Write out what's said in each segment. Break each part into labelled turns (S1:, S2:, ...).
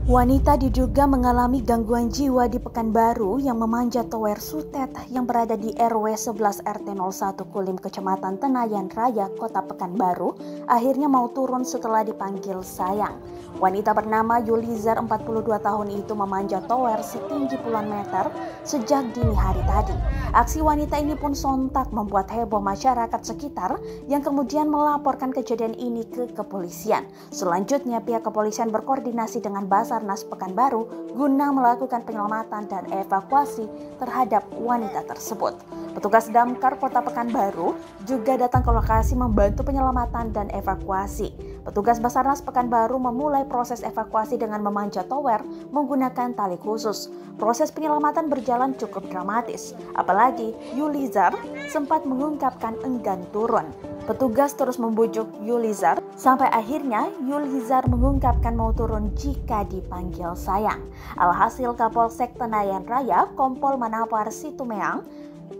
S1: Wanita diduga mengalami gangguan jiwa di Pekanbaru yang memanjat tower Sutet yang berada di RW 11 RT 01 Kulim, Kecamatan Tenayan Raya, Kota Pekanbaru, akhirnya mau turun setelah dipanggil sayang. Wanita bernama Yulizar, 42 tahun itu memanjat tower setinggi puluhan meter sejak dini hari tadi. Aksi wanita ini pun sontak membuat heboh masyarakat sekitar yang kemudian melaporkan kejadian ini ke kepolisian. Selanjutnya pihak kepolisian berkoordinasi dengan Basarnas Pekanbaru guna melakukan penyelamatan dan evakuasi terhadap wanita tersebut. Petugas damkar Kota Pekanbaru juga datang ke lokasi membantu penyelamatan dan evakuasi. Petugas Basarnas Pekanbaru memulai proses evakuasi dengan memanjat tower menggunakan tali khusus. Proses penyelamatan berjalan cukup dramatis, apalagi Yulizar sempat mengungkapkan enggan turun. Petugas terus membujuk Yulizar sampai akhirnya Yulizar mengungkapkan mau turun jika dipanggil sayang. Alhasil Kapolsek Tenayan Raya Kompol Manapar Situmeang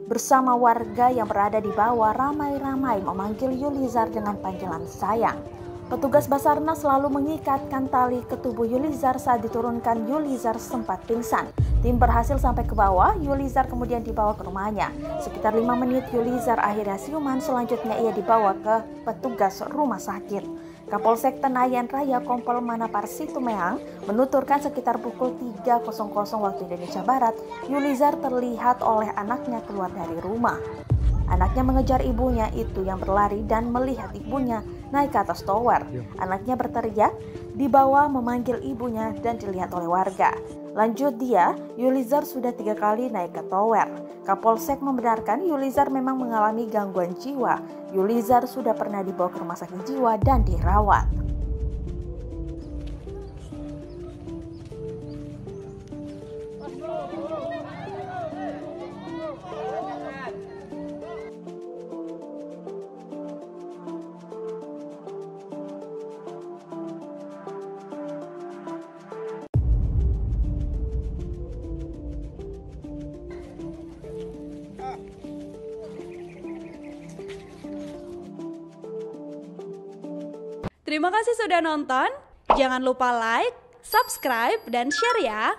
S1: bersama warga yang berada di bawah ramai-ramai memanggil Yulizar dengan panggilan sayang. Petugas Basarnas selalu mengikatkan tali ke tubuh Yulizar. Saat diturunkan, Yulizar sempat pingsan. Tim berhasil sampai ke bawah, Yulizar kemudian dibawa ke rumahnya. Sekitar 5 menit Yulizar akhirnya siuman, selanjutnya ia dibawa ke petugas rumah sakit. Kapolsek Tenayan Raya Kompol Manapar Situmeang menuturkan sekitar pukul 3.00 waktu Indonesia Barat, Yulizar terlihat oleh anaknya keluar dari rumah. Anaknya mengejar ibunya itu yang berlari dan melihat ibunya naik ke atas tower. Anaknya berteriak, dibawa memanggil ibunya dan dilihat oleh warga. Lanjut dia, Yulizar sudah 3 kali naik ke tower. Kapolsek membenarkan Yulizar memang mengalami gangguan jiwa. Yulizar sudah pernah dibawa ke rumah sakit jiwa dan dirawat.
S2: Terima kasih sudah nonton. Jangan lupa like, subscribe, dan share ya.